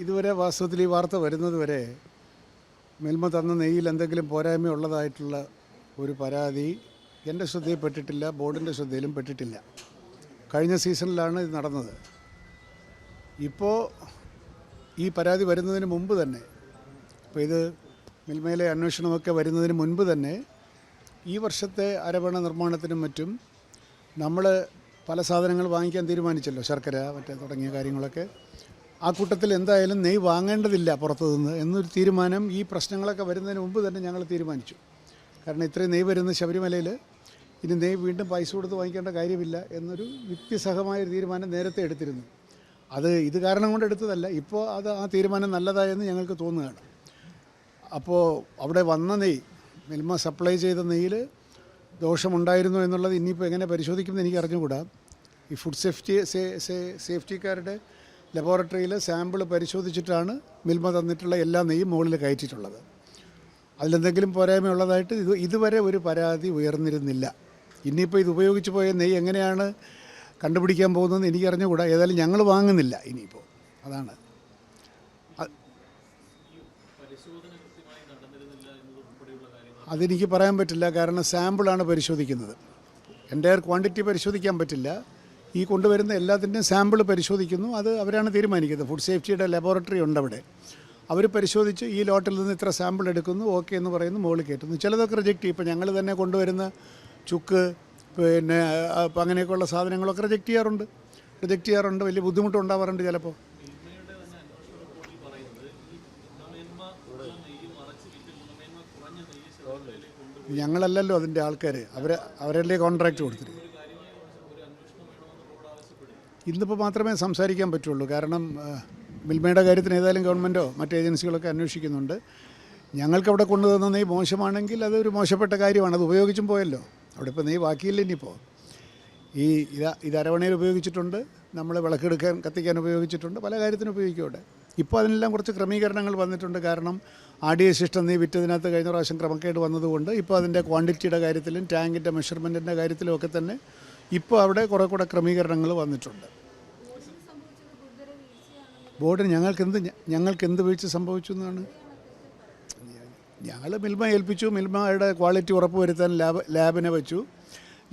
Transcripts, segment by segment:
ഇതുവരെ വാസ്തവത്തിൽ ഈ വാർത്ത വരുന്നത് വരെ മിൽമ തന്ന നെയ്യിൽ എന്തെങ്കിലും പോരായ്മ ഉള്ളതായിട്ടുള്ള ഒരു പരാതി എൻ്റെ ശ്രദ്ധയിൽപ്പെട്ടിട്ടില്ല, ബോർഡിൻ്റെ ശ്രദ്ധയിലും പെട്ടിട്ടില്ല. കഴിഞ്ഞ സീസണിലാണ് ഇത് നടന്നത്. ഇപ്പോൾ ഈ പരാതി വരുന്നതിന് മുമ്പ് തന്നെ, ഇപ്പോൾ ഇത് മിൽമയിലെ അന്വേഷണമൊക്കെ വരുന്നതിന് മുൻപ് തന്നെ ഈ വർഷത്തെ അരവണ നിർമ്മാണത്തിനും മറ്റും നമ്മൾ പല സാധനങ്ങൾ വാങ്ങിക്കാൻ തീരുമാനിച്ചല്ലോ, ശർക്കര മറ്റേ തുടങ്ങിയ കാര്യങ്ങളൊക്കെ. ആ കൂട്ടത്തിൽ എന്തായാലും നെയ്യ് വാങ്ങേണ്ടതില്ല പുറത്തുനിന്ന് എന്നൊരു തീരുമാനം ഈ പ്രശ്നങ്ങളൊക്കെ വരുന്നതിന് മുമ്പ് തന്നെ ഞങ്ങൾ തീരുമാനിച്ചു. കാരണം ഇത്രയും നെയ്യ് വരുന്ന ശബരിമലയിൽ ഇനി നെയ്യ് വീണ്ടും പൈസ കൊടുത്ത് വാങ്ങിക്കേണ്ട കാര്യമില്ല എന്നൊരു യുക്തിസഹമായൊരു തീരുമാനം നേരത്തെ എടുത്തിരുന്നു. അത് ഇത് കാരണം കൊണ്ട് എടുത്തതല്ല, ഇപ്പോൾ അത് ആ തീരുമാനം നല്ലതായെന്ന് ഞങ്ങൾക്ക് തോന്നുകയാണ്. അപ്പോൾ അവിടെ വന്ന നെയ്യ്, മിൽമ സപ്ലൈ ചെയ്ത നെയ്യിൽ ദോഷമുണ്ടായിരുന്നു എന്നുള്ളത് ഇനിയിപ്പോൾ എങ്ങനെ പരിശോധിക്കുമെന്ന് എനിക്ക് അറിഞ്ഞുകൂടാ. ഈ ഫുഡ് സേഫ്റ്റിക്കാരുടെ ലബോറട്ടറിയിൽ സാമ്പിൾ പരിശോധിച്ചിട്ടാണ് മിൽമ തന്നിട്ടുള്ള എല്ലാ നെയ്യും മുകളിൽ കയറ്റിയിട്ടുള്ളത്. അതിലെന്തെങ്കിലും പോരായ്മ ഉള്ളതായിട്ട് ഇതുവരെ ഒരു പരാതി ഉയർന്നിരുന്നില്ല. ഇനിയിപ്പോൾ ഇത് ഉപയോഗിച്ച് പോയ നെയ്യ് എങ്ങനെയാണ് കണ്ടുപിടിക്കാൻ പോകുന്നതെന്ന് എനിക്ക് അറിഞ്ഞുകൂടാ. ഏതായാലും ഞങ്ങൾ വാങ്ങുന്നില്ല ഇനിയിപ്പോൾ. അതാണ്. അതെനിക്ക് പറയാൻ പറ്റില്ല, കാരണം സാമ്പിളാണ് പരിശോധിക്കുന്നത്. എൻ്റയർ ക്വാണ്ടിറ്റി പരിശോധിക്കാൻ പറ്റില്ല. ഈ കൊണ്ടുവരുന്ന എല്ലാത്തിൻ്റെയും സാമ്പിൾ പരിശോധിക്കുന്നു. അത് അവരാണ് തീരുമാനിക്കുന്നത്. ഫുഡ് സേഫ്റ്റിയുടെ ലബോറട്ടറി ഉണ്ട് അവിടെ. അവർ പരിശോധിച്ച് ഈ ലോട്ടിൽ നിന്ന് ഇത്ര സാമ്പിൾ എടുക്കുന്നു, ഓക്കെ എന്ന് പറയുന്നു, മുകളിൽ കയറ്റുന്നു. ചിലതൊക്കെ റിജക്റ്റ് ചെയ്യും. ഇപ്പോൾ ഞങ്ങൾ തന്നെ കൊണ്ടുവരുന്ന ചുക്ക് പിന്നെ അങ്ങനെയൊക്കെയുള്ള സാധനങ്ങളൊക്കെ റിജക്റ്റ് ചെയ്യാറുണ്ട്. വലിയ ബുദ്ധിമുട്ടുണ്ടാവാറുണ്ട് ചിലപ്പോൾ. ഞങ്ങളല്ലല്ലോ അതിൻ്റെ ആൾക്കാർ, അവരല്ലേ കോൺട്രാക്റ്റ് കൊടുത്തിരിക്കും. ഇന്നിപ്പോൾ മാത്രമേ സംസാരിക്കാൻ പറ്റുള്ളൂ. കാരണം മിൽമയുടെ കാര്യത്തിന് ഏതായാലും ഗവൺമെൻറ്റോ മറ്റ് ഏജൻസികളൊക്കെ അന്വേഷിക്കുന്നുണ്ട്. ഞങ്ങൾക്കവിടെ കൊണ്ടുവന്ന നെയ്യ് മോശമാണെങ്കിൽ അതൊരു മോശപ്പെട്ട കാര്യമാണ്. അത് ഉപയോഗിച്ചും പോയല്ലോ. അവിടെ ഇപ്പോൾ നെയ്യ് ബാക്കിയില്ല. ഇനിയിപ്പോൾ ഇത് അരവണയിൽ ഉപയോഗിച്ചിട്ടുണ്ട്, നമ്മൾ വിളക്കെടുക്കാൻ കത്തിക്കാൻ ഉപയോഗിച്ചിട്ടുണ്ട്, പല കാര്യത്തിനും ഉപയോഗിക്കും അവിടെ. ഇപ്പോൾ അതിനെല്ലാം കുറച്ച് ക്രമീകരണങ്ങൾ വന്നിട്ടുണ്ട്. കാരണം RDA സിസ്റ്റം നെയ്യ് വിറ്റതിനകത്ത് കഴിഞ്ഞ പ്രാവശ്യം ക്രമക്കേട് വന്നതുകൊണ്ട് ഇപ്പോൾ അതിൻ്റെ ക്വാണ്ടിറ്റിയുടെ കാര്യത്തിലും ടാങ്കിൻ്റെ മെഷർമെൻറ്റിൻ്റെ കാര്യത്തിലും ഒക്കെ തന്നെ ഇപ്പോൾ അവിടെ കുറേ കൂടെ ക്രമീകരണങ്ങൾ വന്നിട്ടുണ്ട്. ബോർഡിന് ഞങ്ങൾക്ക് എന്ത് വീഴ്ച സംഭവിച്ചു എന്നാണ് ഞങ്ങൾ മിൽമ ഏൽപ്പിച്ചു. മിൽമയുടെ ക്വാളിറ്റി ഉറപ്പുവരുത്താൻ ലാബിനെ വെച്ചു.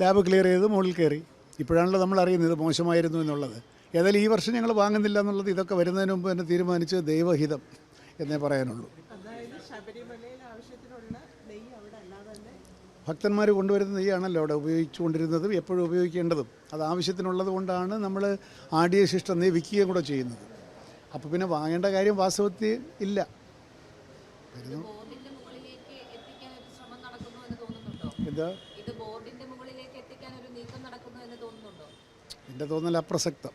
ലാബ് ക്ലിയർ ചെയ്ത് മുകളിൽ കയറി. ഇപ്പോഴാണല്ലോ നമ്മൾ അറിയുന്നത് മോശമായിരുന്നു എന്നുള്ളത്. ഏതായാലും ഈ വർഷം ഞങ്ങൾ വാങ്ങുന്നില്ല എന്നുള്ളത് ഇതൊക്കെ വരുന്നതിന് മുമ്പ് തന്നെ തീരുമാനിച്ച് ദൈവഹിതം എന്നേ പറയാനുള്ളൂ. ഭക്തന്മാർ കൊണ്ടുവരുന്ന നെയ്യാണല്ലോ അവിടെ ഉപയോഗിച്ചുകൊണ്ടിരുന്നതും എപ്പോഴും ഉപയോഗിക്കേണ്ടതും. അത് ആവശ്യത്തിനുള്ളത് കൊണ്ടാണ് നമ്മൾ RDA സിസ്റ്റം നെയ്യ് വിൽക്കുകയും കൂടെ ചെയ്യുന്നത്. അപ്പോൾ പിന്നെ വാങ്ങേണ്ട കാര്യം വാസ്തവത്തിൽ ഇല്ല. എന്താ എൻ്റെ തോന്നൽ അപ്രസക്തം.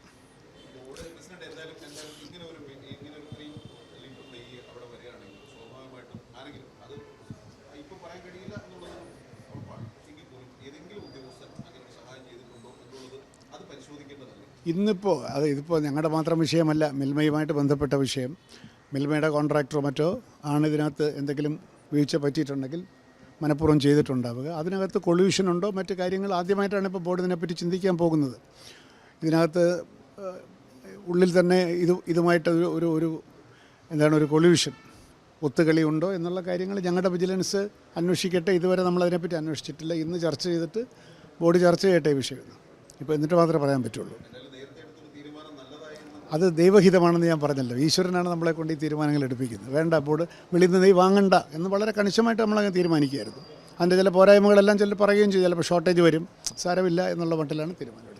ഇതിപ്പോൾ ഞങ്ങളുടെ മാത്രം വിഷയമല്ല, മിൽമയുമായിട്ട് ബന്ധപ്പെട്ട വിഷയം. മിൽമയുടെ കോൺട്രാക്ടറോ മറ്റോ ആണ് ഇതിനകത്ത് എന്തെങ്കിലും വീഴ്ച പറ്റിയിട്ടുണ്ടെങ്കിൽ മനഃപൂർവ്വം ചെയ്തിട്ടുണ്ടാവുക. അതിനകത്ത് കൊളൂഷൻ ഉണ്ടോ മറ്റു കാര്യങ്ങൾ ആദ്യമായിട്ടാണ് ഇപ്പോൾ ബോർഡ് ഇതിനെപ്പറ്റി ചിന്തിക്കാൻ പോകുന്നത്. ഇതിനകത്ത് ഉള്ളിൽ തന്നെ ഇതുമായിട്ട് ഒരു കൊളൂഷൻ, ഒത്തുകളി ഉണ്ടോ എന്നുള്ള കാര്യങ്ങൾ ഞങ്ങളുടെ വിജിലൻസ് അന്വേഷിക്കട്ടെ. ഇതുവരെ നമ്മളതിനെപ്പറ്റി അന്വേഷിച്ചിട്ടില്ല. ഇന്ന് ചർച്ച ചെയ്തിട്ട് ബോർഡ് ചർച്ച ചെയ്യട്ടെ ഈ വിഷയം. ഇപ്പോൾ എന്നിട്ട് മാത്രമേ പറയാൻ പറ്റുള്ളൂ. അത് ദൈവഹിതമാണെന്ന് ഞാൻ പറഞ്ഞല്ലോ. ഈശ്വരനാണ് നമ്മളെ കൊണ്ട് ഈ തീരുമാനങ്ങൾ എടുപ്പിക്കുന്നത്. വേണ്ട, ബോർഡ് വെളിയിൽ നിന്ന് നെയ്യ് വാങ്ങണ്ട എന്ന് വളരെ കണിശമായിട്ട് നമ്മളങ്ങ് തീരുമാനിക്കുകയായിരുന്നു. അതിൻ്റെ ചില പോരായ്മകളെല്ലാം ചിലർ പറയുകയും ചെയ്യും. ചിലപ്പോൾ ഷോർട്ടേജ് വരും, സാരമില്ല എന്നുള്ള മട്ടിലാണ് തീരുമാനം.